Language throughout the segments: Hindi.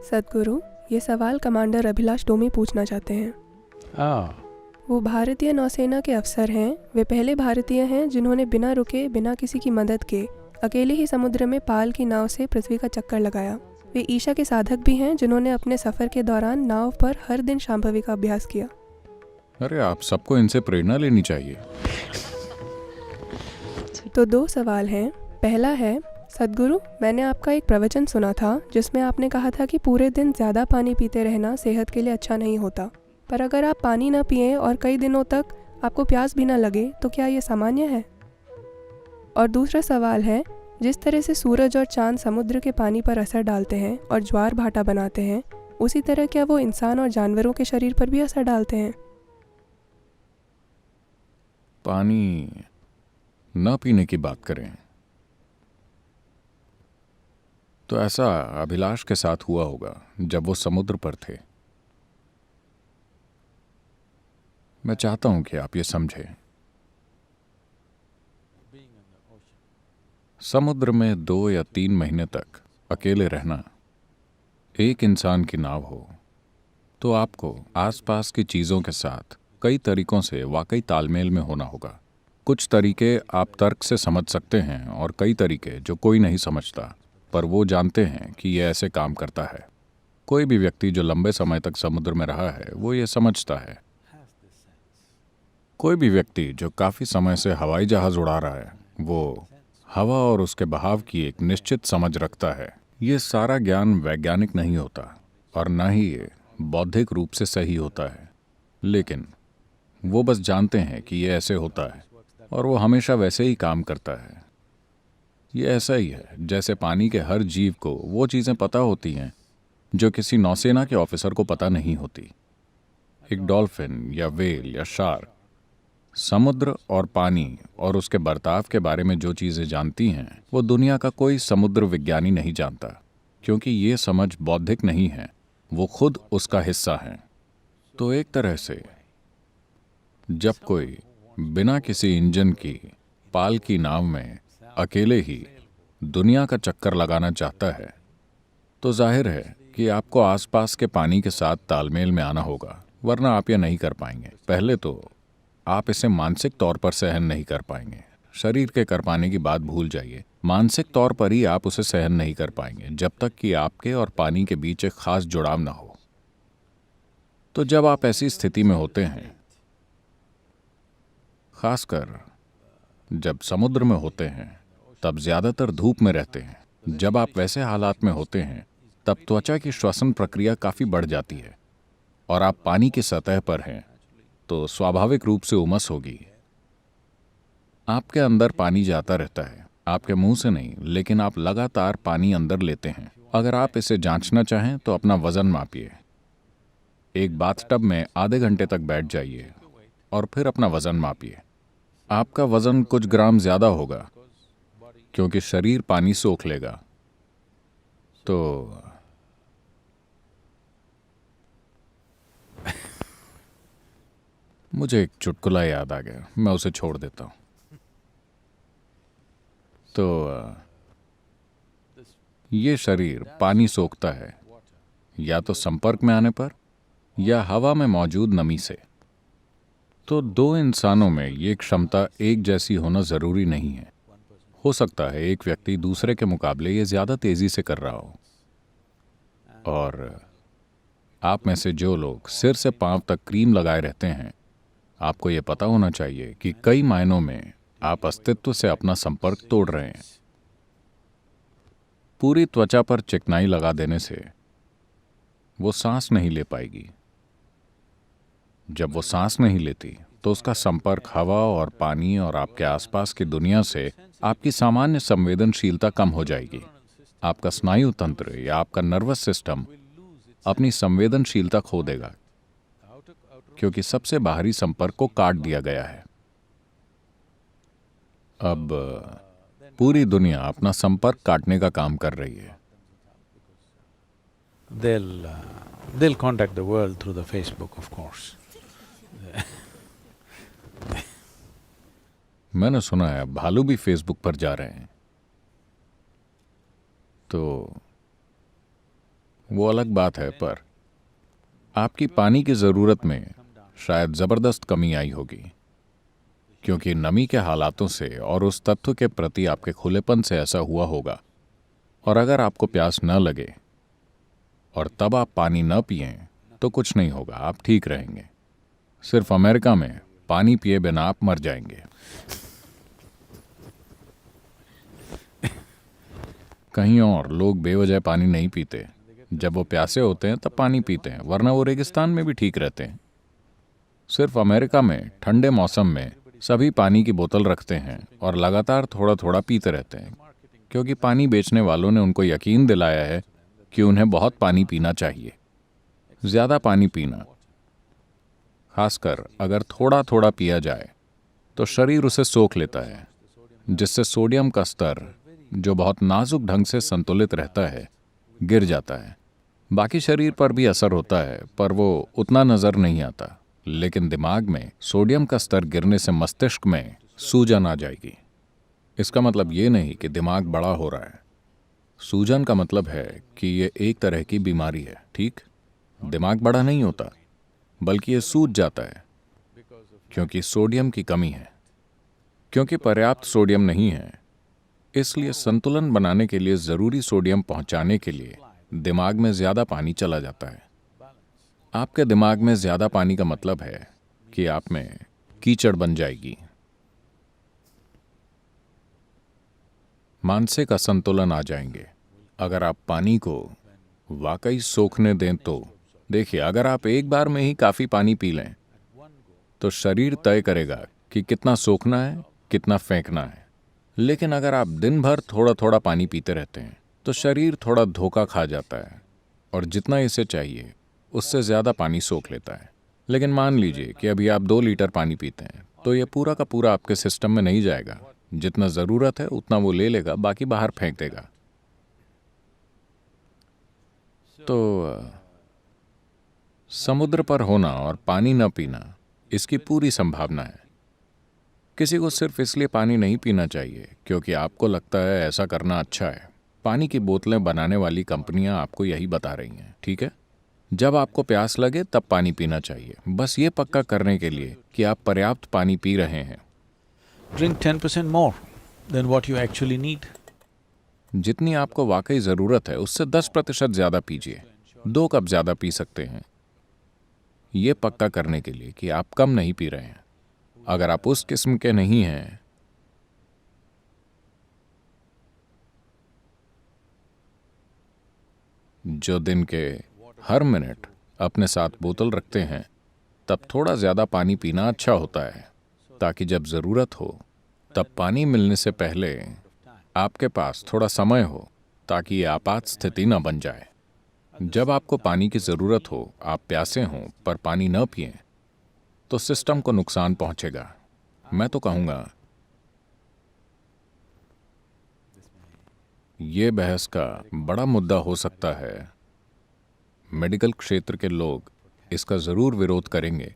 सद्गुरु, ये सवाल कमांडर अभिलाष टोमी पूछना चाहते हैं। वो भारतीय नौसेना के अफसर हैं। वे पहले भारतीय हैं जिन्होंने बिना रुके, बिना किसी की मदद के, अकेले ही समुद्र में पाल की नाव से पृथ्वी का चक्कर लगाया। वे ईशा के साधक भी हैं जिन्होंने अपने सफ़र के दौरान नाव पर हर दिन शांभवी का अभ्यास किया। अरे आप सबको इनसे प्रेरणा लेनी चाहिए। तो 2 सवाल हैं। पहला है, सद्गुरु, मैंने आपका एक प्रवचन सुना था जिसमें आपने कहा था कि पूरे दिन ज़्यादा पानी पीते रहना सेहत के लिए अच्छा नहीं होता, पर अगर आप पानी ना पिएं और कई दिनों तक आपको प्यास भी ना लगे तो क्या ये सामान्य है? और दूसरा सवाल है, जिस तरह से सूरज और चांद समुद्र के पानी पर असर डालते हैं और ज्वार भाटा बनाते हैं, उसी तरह क्या वो इंसान और जानवरों के शरीर पर भी असर डालते हैं? पानी न पीने की बात करें तो ऐसा अभिलाष के साथ हुआ होगा जब वो समुद्र पर थे। मैं चाहता हूं कि आप ये समझें, समुद्र में 2 या 3 महीने तक अकेले रहना, एक इंसान की नाव हो, तो आपको आसपास की चीज़ों के साथ कई तरीकों से वाकई तालमेल में होना होगा। कुछ तरीके आप तर्क से समझ सकते हैं और कई तरीके जो कोई नहीं समझता, पर वो जानते हैं कि ये ऐसे काम करता है। कोई भी व्यक्ति जो लंबे समय तक समुद्र में रहा है वो ये समझता है। कोई भी व्यक्ति जो काफ़ी समय से हवाई जहाज़ उड़ा रहा है वो हवा और उसके बहाव की एक निश्चित समझ रखता है। ये सारा ज्ञान वैज्ञानिक नहीं होता और न ही ये बौद्धिक रूप से सही होता है, लेकिन वो बस जानते हैं कि ये ऐसे होता है और वो हमेशा वैसे ही काम करता है। ये ऐसा ही है जैसे पानी के हर जीव को वो चीज़ें पता होती हैं जो किसी नौसेना के ऑफिसर को पता नहीं होती। एक डॉल्फिन या व्हेल या शार्क समुद्र और पानी और उसके बर्ताव के बारे में जो चीज़ें जानती हैं वो दुनिया का कोई समुद्र विज्ञानी नहीं जानता, क्योंकि ये समझ बौद्धिक नहीं है, वो खुद उसका हिस्सा हैं। तो एक तरह से जब कोई बिना किसी इंजन की पाल की नाव में अकेले ही दुनिया का चक्कर लगाना चाहता है, तो जाहिर है कि आपको आसपास के पानी के साथ तालमेल में आना होगा, वरना आप यह नहीं कर पाएंगे। पहले तो आप इसे मानसिक तौर पर सहन नहीं कर पाएंगे। शरीर के कर पाने की बात भूल जाइए, मानसिक तौर पर ही आप उसे सहन नहीं कर पाएंगे जब तक कि आपके और पानी के बीच एक खास जुड़ाव ना हो। तो जब आप ऐसी स्थिति में होते हैं, खासकर जब समुद्र में होते हैं, तब ज्यादातर धूप में रहते हैं, जब आप वैसे हालात में होते हैं तब त्वचा की श्वसन प्रक्रिया काफ़ी बढ़ जाती है और आप पानी की सतह पर हैं, तो स्वाभाविक रूप से उमस होगी। आपके अंदर पानी जाता रहता है, आपके मुंह से नहीं, लेकिन आप लगातार पानी अंदर लेते हैं। अगर आप इसे जांचना चाहें तो अपना वजन मापिए। एक बाथटब में आधे घंटे तक बैठ जाइए और फिर अपना वजन मापिए। आपका वजन कुछ ग्राम ज्यादा होगा क्योंकि शरीर पानी सोख लेगा। तो मुझे एक चुटकुला याद आ गया, मैं उसे छोड़ देता हूं। तो ये शरीर पानी सोखता है या तो संपर्क में आने पर या हवा में मौजूद नमी से। तो 2 इंसानों में ये क्षमता एक जैसी होना जरूरी नहीं है। हो सकता है एक व्यक्ति दूसरे के मुकाबले ये ज्यादा तेजी से कर रहा हो, और आप में से जो लोग सिर से पांव तक क्रीम लगाए रहते हैं, आपको ये पता होना चाहिए कि कई मायनों में आप अस्तित्व से अपना संपर्क तोड़ रहे हैं। पूरी त्वचा पर चिकनाई लगा देने से वो सांस नहीं ले पाएगी। जब वो सांस नहीं लेती तो उसका संपर्क हवा और पानी और आपके आसपास की दुनिया से आपकी सामान्य संवेदनशीलता कम हो जाएगी। आपका स्नायु तंत्र या आपका नर्वस सिस्टम अपनी संवेदनशीलता खो देगा, क्योंकि सबसे बाहरी संपर्क को काट दिया गया है। अब पूरी दुनिया अपना संपर्क काटने का काम कर रही है। They'll contact the world through the Facebook, of course. मैंने सुना है भालू भी फेसबुक पर जा रहे हैं। तो वो अलग बात है, पर आपकी पानी की ज़रूरत में शायद ज़बरदस्त कमी आई होगी, क्योंकि नमी के हालातों से और उस तत्व के प्रति आपके खुलेपन से ऐसा हुआ होगा। और अगर आपको प्यास न लगे और तब आप पानी न पिएं तो कुछ नहीं होगा, आप ठीक रहेंगे। सिर्फ अमेरिका में पानी पिए बिना आप मर जाएंगे। कहीं और लोग बेवजह पानी नहीं पीते, जब वो प्यासे होते हैं तब पानी पीते हैं, वरना वो रेगिस्तान में भी ठीक रहते हैं। सिर्फ अमेरिका में ठंडे मौसम में सभी पानी की बोतल रखते हैं और लगातार थोड़ा थोड़ा पीते रहते हैं, क्योंकि पानी बेचने वालों ने उनको यकीन दिलाया है कि उन्हें बहुत पानी पीना चाहिए। ज़्यादा पानी पीना, खासकर अगर थोड़ा थोड़ा पिया जाए, तो शरीर उसे सोख लेता है, जिससे सोडियम का स्तर, जो बहुत नाजुक ढंग से संतुलित रहता है, गिर जाता है। बाकी शरीर पर भी असर होता है, पर वो उतना नज़र नहीं आता। लेकिन दिमाग में सोडियम का स्तर गिरने से मस्तिष्क में सूजन आ जाएगी। इसका मतलब ये नहीं कि दिमाग बड़ा हो रहा है। सूजन का मतलब है कि ये एक तरह की बीमारी है, ठीक? दिमाग बड़ा नहीं होता, बल्कि ये सूज जाता है, क्योंकि सोडियम की कमी है। क्योंकि पर्याप्त सोडियम नहीं है, इसलिए संतुलन बनाने के लिए ज़रूरी सोडियम पहुंचाने के लिए दिमाग में ज़्यादा पानी चला जाता है। आपके दिमाग में ज़्यादा पानी का मतलब है कि आप में कीचड़ बन जाएगी। मानसिक असंतुलन आ जाएंगे अगर आप पानी को वाकई सोखने दें तो। देखिए, अगर आप एक बार में ही काफ़ी पानी पी लें तो शरीर तय करेगा कि कितना सोखना है, कितना फेंकना है। लेकिन अगर आप दिन भर थोड़ा थोड़ा पानी पीते रहते हैं तो शरीर थोड़ा धोखा खा जाता है और जितना इसे चाहिए उससे ज़्यादा पानी सोख लेता है। लेकिन मान लीजिए कि अभी आप 2 लीटर पानी पीते हैं, तो ये पूरा का पूरा आपके सिस्टम में नहीं जाएगा। जितना ज़रूरत है उतना वो ले लेगा, बाकी बाहर फेंक देगा। तो समुद्र पर होना और पानी न पीना, इसकी पूरी संभावना है। किसी को सिर्फ इसलिए पानी नहीं पीना चाहिए क्योंकि आपको लगता है ऐसा करना अच्छा है। पानी की बोतलें बनाने वाली कंपनियां आपको यही बता रही हैं, ठीक है? जब आपको प्यास लगे तब पानी पीना चाहिए, बस ये पक्का करने के लिए कि आप पर्याप्त पानी पी रहे हैं। Drink 10% more than what you actually need. जितनी आपको वाकई ज़रूरत है उससे 10% ज़्यादा पीजिए। 2 कप ज़्यादा पी सकते हैं, ये पक्का करने के लिए कि आप कम नहीं पी रहे हैं। अगर आप उस किस्म के नहीं हैं जो दिन के हर मिनट अपने साथ बोतल रखते हैं, तब थोड़ा ज़्यादा पानी पीना अच्छा होता है, ताकि जब ज़रूरत हो तब पानी मिलने से पहले आपके पास थोड़ा समय हो, ताकि ये आपात स्थिति न बन जाए। जब आपको पानी की ज़रूरत हो, आप प्यासे हों पर पानी न पिएं, तो सिस्टम को नुकसान पहुंचेगा। मैं तो कहूँगा ये बहस का बड़ा मुद्दा हो सकता है। मेडिकल क्षेत्र के लोग इसका ज़रूर विरोध करेंगे,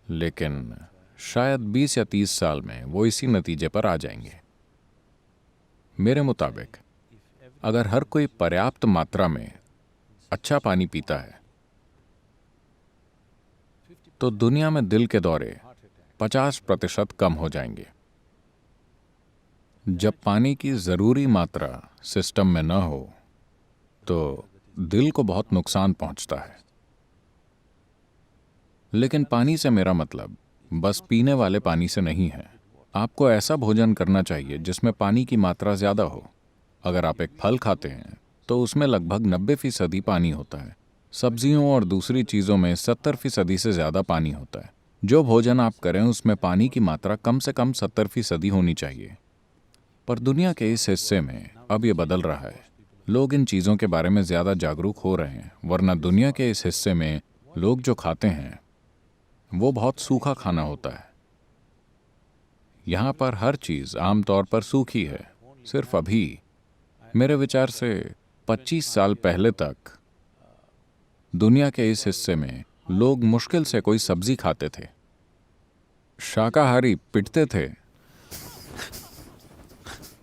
लेकिन शायद 20 या 30 साल में वो इसी नतीजे पर आ जाएंगे। मेरे मुताबिक अगर हर कोई पर्याप्त मात्रा में अच्छा पानी पीता है तो दुनिया में दिल के दौरे 50% कम हो जाएंगे। जब पानी की ज़रूरी मात्रा सिस्टम में न हो तो दिल को बहुत नुकसान पहुंचता है। लेकिन पानी से मेरा मतलब बस पीने वाले पानी से नहीं है। आपको ऐसा भोजन करना चाहिए जिसमें पानी की मात्रा ज़्यादा हो। अगर आप एक फल खाते हैं तो उसमें लगभग 90% पानी होता है। सब्जियों और दूसरी चीज़ों में 70% से ज़्यादा पानी होता है। जो भोजन आप करें उसमें पानी की मात्रा कम से कम 70% होनी चाहिए। पर दुनिया के इस हिस्से में अब ये बदल रहा है। लोग इन चीज़ों के बारे में ज़्यादा जागरूक हो रहे हैं, वरना दुनिया के इस हिस्से में लोग जो खाते हैं वो बहुत सूखा खाना होता है। यहाँ पर हर चीज़ आमतौर पर सूखी है। सिर्फ अभी, मेरे विचार से 25 साल पहले तक दुनिया के इस हिस्से में लोग मुश्किल से कोई सब्जी खाते थे। शाकाहारी पिटते थे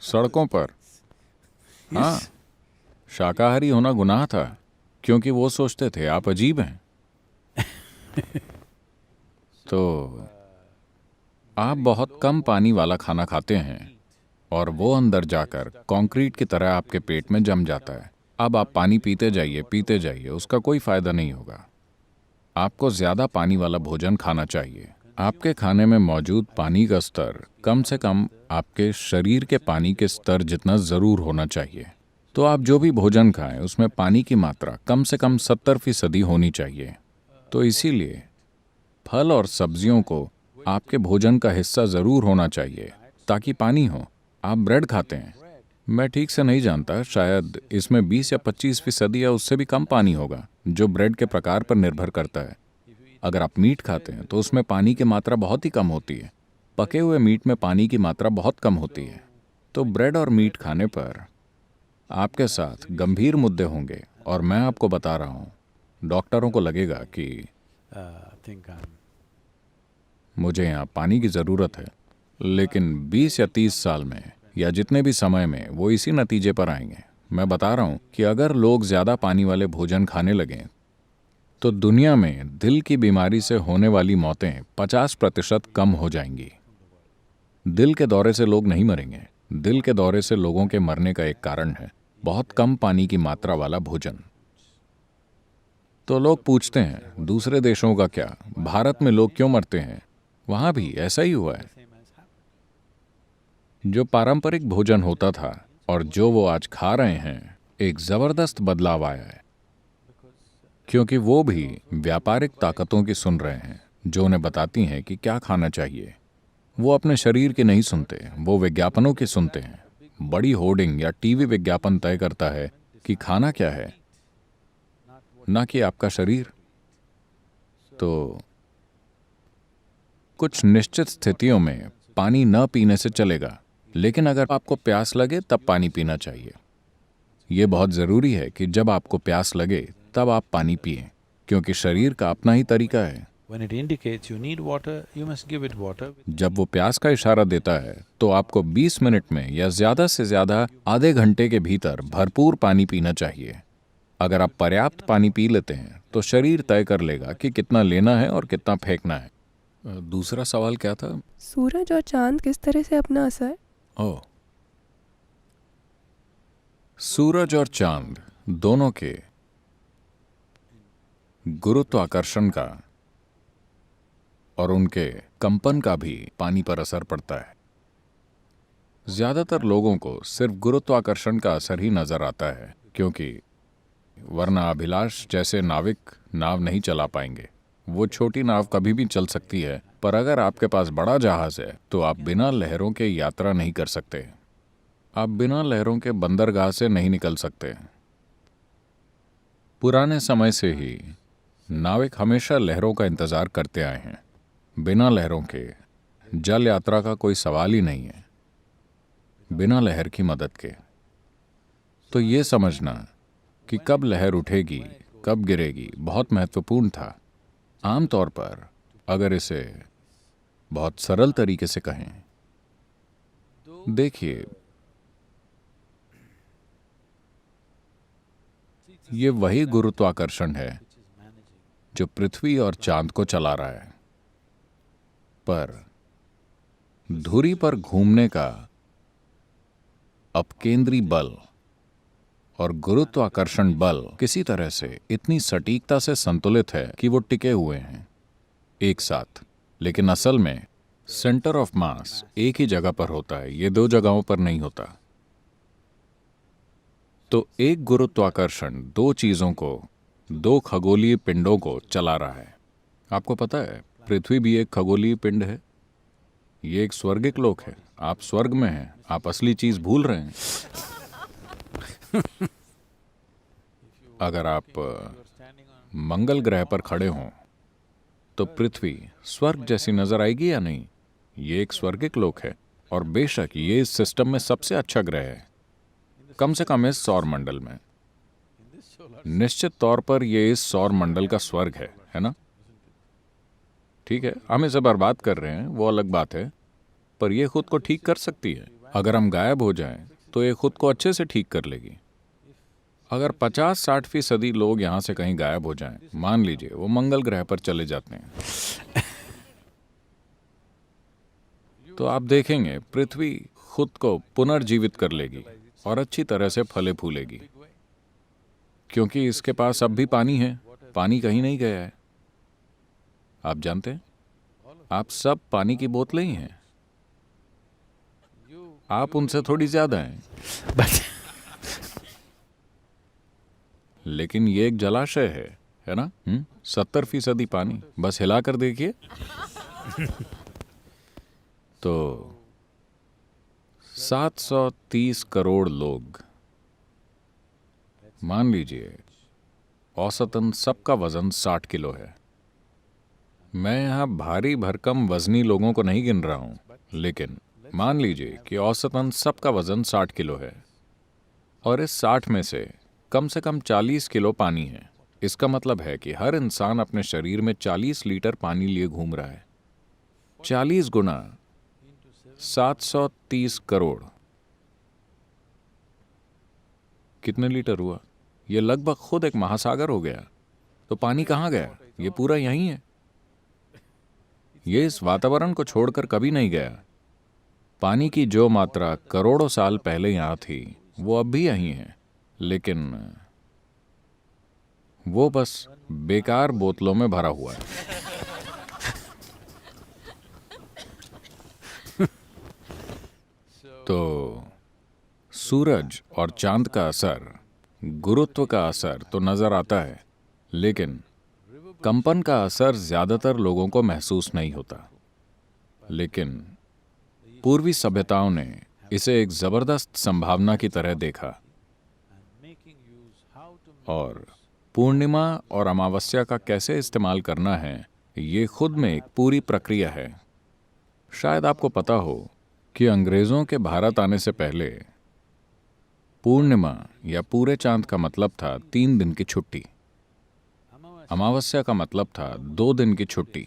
सड़कों पर। हाँ, शाकाहारी होना गुनाह था क्योंकि वो सोचते थे आप अजीब हैं। तो आप बहुत कम पानी वाला खाना खाते हैं और वो अंदर जाकर कंक्रीट की तरह आपके पेट में जम जाता है। अब आप पानी पीते जाइए, उसका कोई फायदा नहीं होगा। आपको ज्यादा पानी वाला भोजन खाना चाहिए। आपके खाने में मौजूद पानी का स्तर कम से कम आपके शरीर के पानी के स्तर जितना जरूर होना चाहिए। तो आप जो भी भोजन खाएं उसमें पानी की मात्रा कम से कम 70% होनी चाहिए। तो इसीलिए फल और सब्जियों को आपके भोजन का हिस्सा जरूर होना चाहिए ताकि पानी हो। आप ब्रेड खाते हैं, मैं ठीक से नहीं जानता, शायद इसमें 20 या 25% या उससे भी कम पानी होगा, जो ब्रेड के प्रकार पर निर्भर करता है। अगर आप मीट खाते हैं तो उसमें पानी की मात्रा बहुत ही कम होती है। पके हुए मीट में पानी की मात्रा बहुत कम होती है। तो ब्रेड और मीट खाने पर आपके साथ गंभीर मुद्दे होंगे और मैं आपको बता रहा हूँ, डॉक्टरों को लगेगा कि think I'm मुझे यहाँ पानी की ज़रूरत है, लेकिन 20 या 30 साल में या जितने भी समय में वो इसी नतीजे पर आएंगे। मैं बता रहा हूँ कि अगर लोग ज़्यादा पानी वाले भोजन खाने लगें तो दुनिया में दिल की बीमारी से होने वाली मौतें 50% कम हो जाएंगी। दिल के दौरे से लोग नहीं मरेंगे। दिल के दौरे से लोगों के मरने का एक कारण है बहुत कम पानी की मात्रा वाला भोजन। तो लोग पूछते हैं दूसरे देशों का क्या, भारत में लोग क्यों मरते हैं? वहां भी ऐसा ही हुआ है। जो पारंपरिक भोजन होता था और जो वो आज खा रहे हैं, एक जबरदस्त बदलाव आया है, क्योंकि वो भी व्यापारिक ताकतों की सुन रहे हैं जो उन्हें बताती हैं कि क्या खाना चाहिए। वो अपने शरीर की नहीं सुनते, वो विज्ञापनों की सुनते हैं। बड़ी होर्डिंग या टीवी विज्ञापन तय करता है कि खाना क्या है, ना कि आपका शरीर। तो कुछ निश्चित स्थितियों में पानी न पीने से चलेगा, लेकिन अगर आपको प्यास लगे तब पानी पीना चाहिए। ये बहुत जरूरी है कि जब आपको प्यास लगे तब आप पानी पिएं, क्योंकि शरीर का अपना ही तरीका है। when it indicates you need water, you must give it water. जब वो प्यास का इशारा देता है तो आपको 20 मिनट में या ज्यादा से ज्यादा आधे घंटे के भीतर भरपूर पानी पीना चाहिए। अगर आप पर्याप्त पानी पी लेते हैं तो शरीर तय कर लेगा कि कितना लेना है और कितना फेंकना है। दूसरा सवाल क्या था? सूरज और चांद किस तरह से अपना असर? ओह, सूरज और चांद दोनों के गुरुत्वाकर्षण का और उनके कंपन का भी पानी पर असर पड़ता है। ज्यादातर लोगों को सिर्फ गुरुत्वाकर्षण का असर ही नजर आता है, क्योंकि वरना अभिलाष जैसे नाविक नाव नहीं चला पाएंगे। वो छोटी नाव कभी भी चल सकती है, पर अगर आपके पास बड़ा जहाज है तो आप बिना लहरों के यात्रा नहीं कर सकते। आप बिना लहरों के बंदरगाह से नहीं निकल सकते। पुराने समय से ही नाविक हमेशा लहरों का इंतजार करते आए हैं। बिना लहरों के जल यात्रा का कोई सवाल ही नहीं है, बिना लहर की मदद के। तो ये समझना कि कब लहर उठेगी, कब गिरेगी, बहुत महत्वपूर्ण था। आमतौर पर अगर इसे बहुत सरल तरीके से कहें, देखिए, ये वही गुरुत्वाकर्षण है जो पृथ्वी और चांद को चला रहा है। पर धुरी पर घूमने का अपकेंद्री बल और गुरुत्वाकर्षण बल किसी तरह से इतनी सटीकता से संतुलित है कि वो टिके हुए हैं एक साथ। लेकिन असल में सेंटर ऑफ मास एक ही जगह पर होता है, ये दो जगहों पर नहीं होता। तो एक गुरुत्वाकर्षण दो चीजों को, दो खगोलीय पिंडों को चला रहा है। आपको पता है पृथ्वी भी एक खगोलीय पिंड है। ये एक स्वर्गिक लोक है। आप स्वर्ग में हैं, आप असली चीज भूल रहे हैं। अगर आप मंगल ग्रह पर खड़े हों तो पृथ्वी स्वर्ग जैसी नजर आएगी या नहीं? ये एक स्वर्गिक लोक है और बेशक ये इस सिस्टम में सबसे अच्छा ग्रह है, कम से कम इस सौर मंडल में। निश्चित तौर पर यह इस सौर मंडल का स्वर्ग है ना? ठीक है, हम इसे बर्बाद कर रहे हैं, वो अलग बात है, पर यह खुद को ठीक कर सकती है। अगर हम गायब हो जाएं तो ये खुद को अच्छे से ठीक कर लेगी। अगर 50-60% लोग यहाँ से कहीं गायब हो जाएं, मान लीजिए वो मंगल ग्रह पर चले जाते हैं, तो आप देखेंगे पृथ्वी खुद को पुनर्जीवित कर लेगी और अच्छी तरह से फले फूलेगी, क्योंकि इसके पास अब भी पानी है। पानी कहीं नहीं गया है। आप जानते हैं, आप सब पानी की बोतलें ही हैं। आप उनसे थोड़ी ज्यादा हैं। लेकिन ये एक जलाशय है ना? 70% पानी, बस हिला कर देखिए। तो 730 करोड़ लोग, मान लीजिए औसतन सबका वजन 60 किलो है। मैं यहाँ भारी भरकम वजनी लोगों को नहीं गिन रहा हूं, लेकिन मान लीजिए कि औसतन सबका वजन 60 किलो है और इस 60 में से कम 40 किलो पानी है। इसका मतलब है कि हर इंसान अपने शरीर में 40 लीटर पानी लिए घूम रहा है। 40 गुना 730 करोड़, कितने लीटर हुआ? यह लगभग खुद एक महासागर हो गया। तो पानी कहाँ गया? ये पूरा यहीं है। ये इस वातावरण को छोड़कर कभी नहीं गया। पानी की जो मात्रा करोड़ों साल पहले यहां थी, वो अब भी यहीं है, लेकिन वो बस बेकार बोतलों में भरा हुआ है। तो सूरज और चांद का असर, गुरुत्व का असर तो नजर आता है, लेकिन कंपन का असर ज्यादातर लोगों को महसूस नहीं होता। लेकिन पूर्वी सभ्यताओं ने इसे एक जबरदस्त संभावना की तरह देखा और पूर्णिमा और अमावस्या का कैसे इस्तेमाल करना है, ये खुद में एक पूरी प्रक्रिया है। शायद आपको पता हो कि अंग्रेजों के भारत आने से पहले पूर्णिमा या पूरे चांद का मतलब था 3 दिन की छुट्टी। अमावस्या का मतलब था 2 दिन की छुट्टी।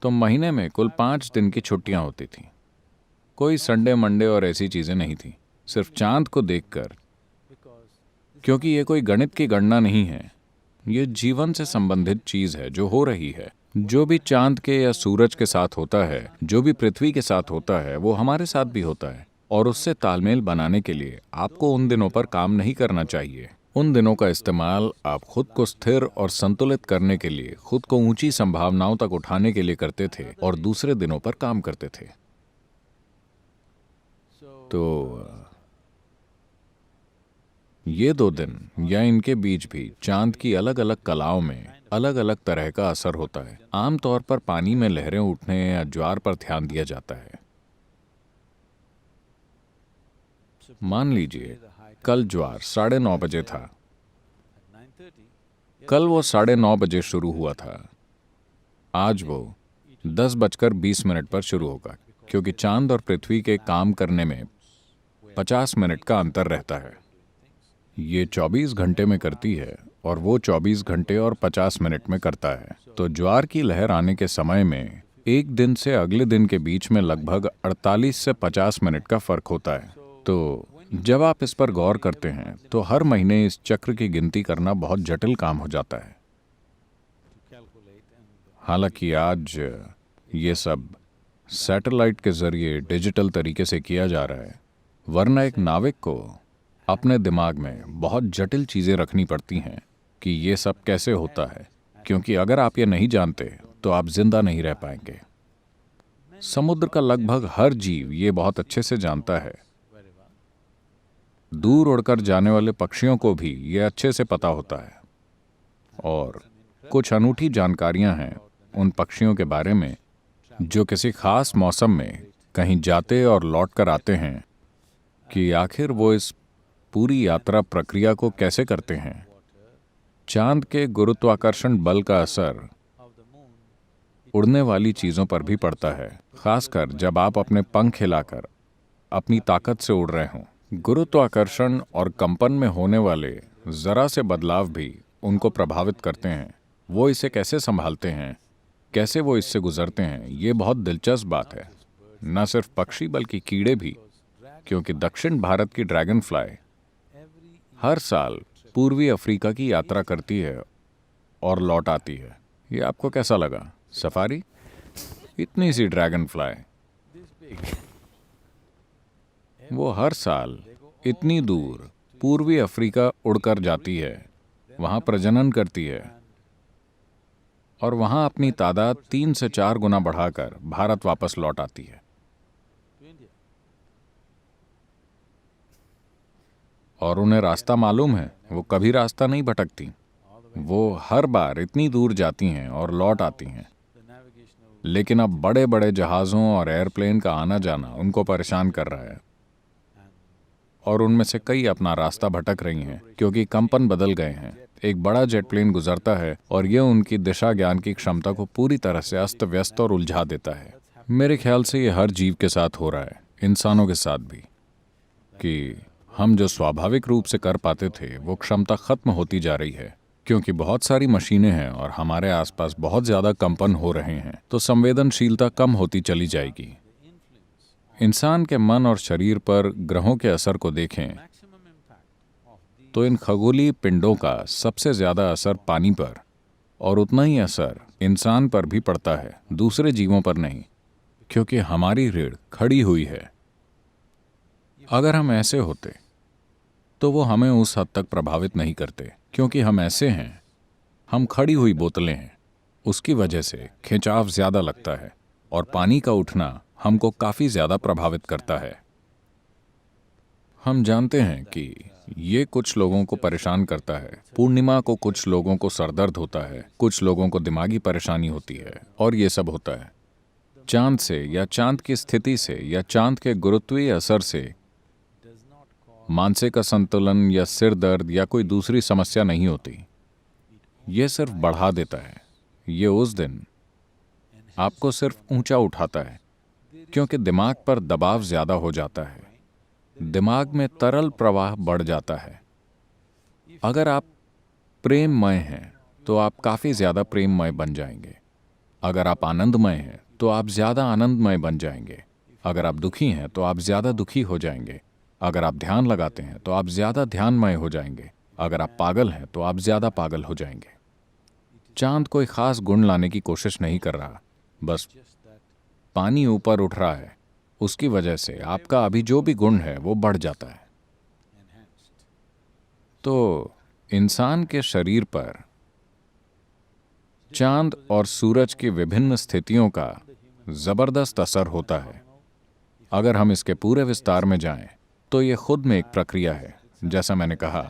तो महीने में कुल 5 दिन की छुट्टियां होती थीं। कोई संडे मंडे और ऐसी चीजें नहीं थी, सिर्फ चांद को देखकर। क्योंकि ये कोई गणित की गणना नहीं है, ये जीवन से संबंधित चीज है जो हो रही है। जो भी चांद के या सूरज के साथ होता है, जो भी पृथ्वी के साथ होता है, वो हमारे साथ भी होता है। और उससे तालमेल बनाने के लिए आपको उन दिनों पर काम नहीं करना चाहिए। उन दिनों का इस्तेमाल आप खुद को स्थिर और संतुलित करने के लिए, खुद को ऊंची संभावनाओं तक उठाने के लिए करते थे और दूसरे दिनों पर काम करते थे। तो ये 2 दिन या इनके बीच भी चांद की अलग अलग कलाओं में अलग अलग तरह का असर होता है। आमतौर पर पानी में लहरें उठने या ज्वार पर ध्यान दिया जाता है। मान लीजिए कल ज्वार 9:30 बजे था। कल वो 9:30 बजे शुरू हुआ था। आज वो 10:20 पर शुरू होगा, क्योंकि चांद और पृथ्वी के काम करने में 50 मिनट का अंतर रहता है। ये 24 घंटे में करती है और वो 24 घंटे और 50 मिनट में करता है। तो ज्वार की लहर आने के समय में एक दिन से अगले दिन के बीच में लगभग 48 से 50 मिनट का फर्क होता है। तो जब आप इस पर गौर करते हैं तो हर महीने इस चक्र की गिनती करना बहुत जटिल काम हो जाता है। हालांकि आज ये सब सैटेलाइट के जरिए डिजिटल तरीके से किया जा रहा है, वरना एक नाविक को अपने दिमाग में बहुत जटिल चीजें रखनी पड़ती हैं कि ये सब कैसे होता है, क्योंकि अगर आप ये नहीं जानते तो आप जिंदा नहीं रह पाएंगे। समुद्र का लगभग हर जीव ये बहुत अच्छे से जानता है। दूर उड़कर जाने वाले पक्षियों को भी ये अच्छे से पता होता है। और कुछ अनूठी जानकारियां हैं उन पक्षियों के बारे में जो किसी खास मौसम में कहीं जाते और लौट कर आते हैं, कि आखिर वो इस पूरी यात्रा प्रक्रिया को कैसे करते हैं। चांद के गुरुत्वाकर्षण बल का असर उड़ने वाली चीजों पर भी पड़ता है, खासकर जब आप अपने पंख हिलाकर अपनी ताकत से उड़ रहे हों। गुरुत्वाकर्षण और कंपन में होने वाले जरा से बदलाव भी उनको प्रभावित करते हैं। वो इसे कैसे संभालते हैं, कैसे वो इससे गुजरते हैं, ये बहुत दिलचस्प बात है। न सिर्फ पक्षी बल्कि कीड़े भी, क्योंकि दक्षिण भारत की ड्रैगन फ्लाई हर साल पूर्वी अफ्रीका की यात्रा करती है और लौट आती है। ये आपको कैसा लगा? सफारी? इतनी सी ड्रैगन फ्लाई, वो हर साल इतनी दूर पूर्वी अफ्रीका उड़कर जाती है, वहां प्रजनन करती है और वहां अपनी तादाद 3 से 4 गुना बढ़ाकर भारत वापस लौट आती है। और उन्हें रास्ता मालूम है, वो कभी रास्ता नहीं भटकती। वो हर बार इतनी दूर जाती हैं और लौट आती हैं। लेकिन अब बड़े बड़े जहाज़ों और एयरप्लेन का आना जाना उनको परेशान कर रहा है और उनमें से कई अपना रास्ता भटक रही हैं क्योंकि कंपन बदल गए हैं। एक बड़ा जेट प्लेन गुजरता है और यह उनकी दिशा ज्ञान की क्षमता को पूरी तरह से अस्त व्यस्त और उलझा देता है। मेरे ख्याल से ये हर जीव के साथ हो रहा है, इंसानों के साथ भी, कि हम जो स्वाभाविक रूप से कर पाते थे वो क्षमता खत्म होती जा रही है क्योंकि बहुत सारी मशीनें हैं और हमारे आसपास बहुत ज्यादा कंपन हो रहे हैं, तो संवेदनशीलता कम होती चली जाएगी। इंसान के मन और शरीर पर ग्रहों के असर को देखें तो इन खगोलीय पिंडों का सबसे ज्यादा असर पानी पर और उतना ही असर इंसान पर भी पड़ता है, दूसरे जीवों पर नहीं, क्योंकि हमारी रीढ़ खड़ी हुई है। अगर हम ऐसे होते तो वो हमें उस हद तक प्रभावित नहीं करते, क्योंकि हम ऐसे हैं, हम खड़ी हुई बोतलें हैं। उसकी वजह से खिंचाव ज्यादा लगता है और पानी का उठना हमको काफी ज्यादा प्रभावित करता है। हम जानते हैं कि ये कुछ लोगों को परेशान करता है। पूर्णिमा को कुछ लोगों को सरदर्द होता है, कुछ लोगों को दिमागी परेशानी होती है और ये सब होता है। चांद से या चांद की स्थिति से या चांद के गुरुत्वीय असर से मानसिक असंतुलन या सिर दर्द या कोई दूसरी समस्या नहीं होती। ये सिर्फ बढ़ा देता है। ये उस दिन आपको सिर्फ ऊंचा उठाता है क्योंकि दिमाग पर दबाव ज्यादा हो जाता है, दिमाग में तरल प्रवाह बढ़ जाता है। अगर आप प्रेममय हैं तो आप काफी ज्यादा प्रेममय बन जाएंगे। अगर आप आनंदमय हैं तो आप ज्यादा आनंदमय बन जाएंगे। अगर आप दुखी हैं तो आप ज्यादा दुखी हो जाएंगे। अगर आप ध्यान लगाते हैं तो आप ज्यादा ध्यानमय हो जाएंगे। अगर आप पागल हैं तो आप ज्यादा पागल हो जाएंगे। चांद कोई खास गुण लाने की कोशिश नहीं कर रहा, बस पानी ऊपर उठ रहा है, उसकी वजह से आपका अभी जो भी गुण है वो बढ़ जाता है। तो इंसान के शरीर पर चांद और सूरज की विभिन्न स्थितियों का जबरदस्त असर होता है। अगर हम इसके पूरे विस्तार में जाएं तो ये खुद में एक प्रक्रिया है। जैसा मैंने कहा,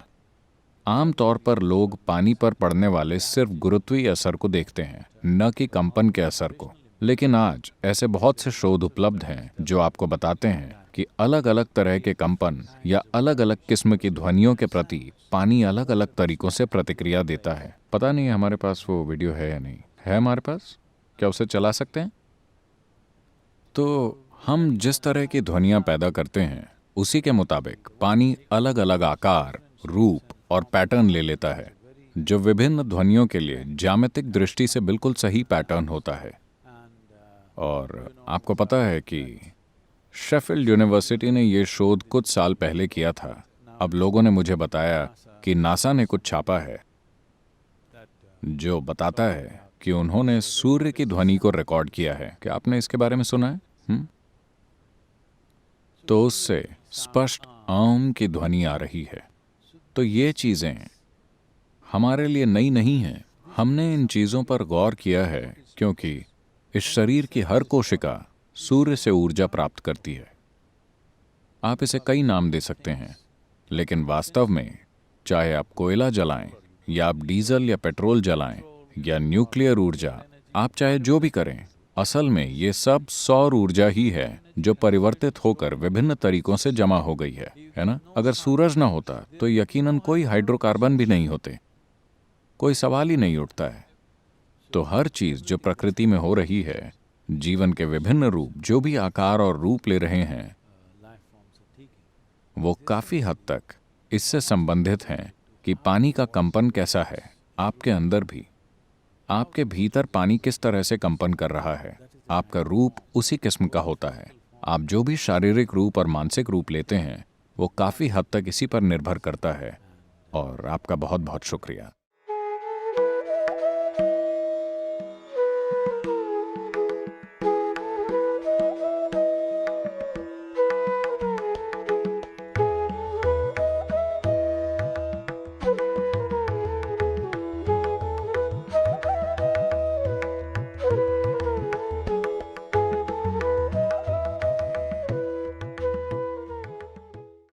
आमतौर पर लोग पानी पर पड़ने वाले सिर्फ गुरुत्वीय असर को देखते हैं, न कि कंपन के असर को। लेकिन आज ऐसे बहुत से शोध उपलब्ध हैं जो आपको बताते हैं कि अलग अलग तरह के कंपन या अलग अलग किस्म की ध्वनियों के प्रति पानी अलग अलग तरीकों से प्रतिक्रिया देता है। पता नहीं हमारे पास वो वीडियो है या नहीं है। हमारे पास क्या उसे चला सकते हैं? तो हम जिस तरह की ध्वनियां पैदा करते हैं उसी के मुताबिक पानी अलग अलग आकार, रूप और पैटर्न ले लेता है, जो विभिन्न ध्वनियों के लिए ज्यामितिक दृष्टि से बिल्कुल सही पैटर्न होता है। और आपको पता है कि शेफील्ड यूनिवर्सिटी ने यह शोध कुछ साल पहले किया था। अब लोगों ने मुझे बताया कि नासा ने कुछ छापा है जो बताता है कि उन्होंने सूर्य की ध्वनि को रिकॉर्ड किया है। क्या आपने इसके बारे में सुना है? तो उससे स्पष्ट आम की ध्वनि आ रही है। तो ये चीजें हमारे लिए नई नहीं हैं। हमने इन चीजों पर गौर किया है क्योंकि इस शरीर की हर कोशिका सूर्य से ऊर्जा प्राप्त करती है। आप इसे कई नाम दे सकते हैं, लेकिन वास्तव में चाहे आप कोयला जलाएं या आप डीजल या पेट्रोल जलाएं या न्यूक्लियर ऊर्जा, आप चाहे जो भी करें, असल में ये सब सौर ऊर्जा ही है जो परिवर्तित होकर विभिन्न तरीकों से जमा हो गई है ना? अगर सूरज ना होता तो यकीनन कोई हाइड्रोकार्बन भी नहीं होते, कोई सवाल ही नहीं उठता है। तो हर चीज जो प्रकृति में हो रही है, जीवन के विभिन्न रूप जो भी आकार और रूप ले रहे हैं, वो काफी हद तक इससे संबंधित हैं कि पानी का कंपन कैसा है आपके अंदर भी। आपके भीतर पानी किस तरह से कंपन कर रहा है, आपका रूप उसी किस्म का होता है। आप जो भी शारीरिक रूप और मानसिक रूप लेते हैं वो काफी हद तक इसी पर निर्भर करता है और आपका बहुत बहुत शुक्रिया।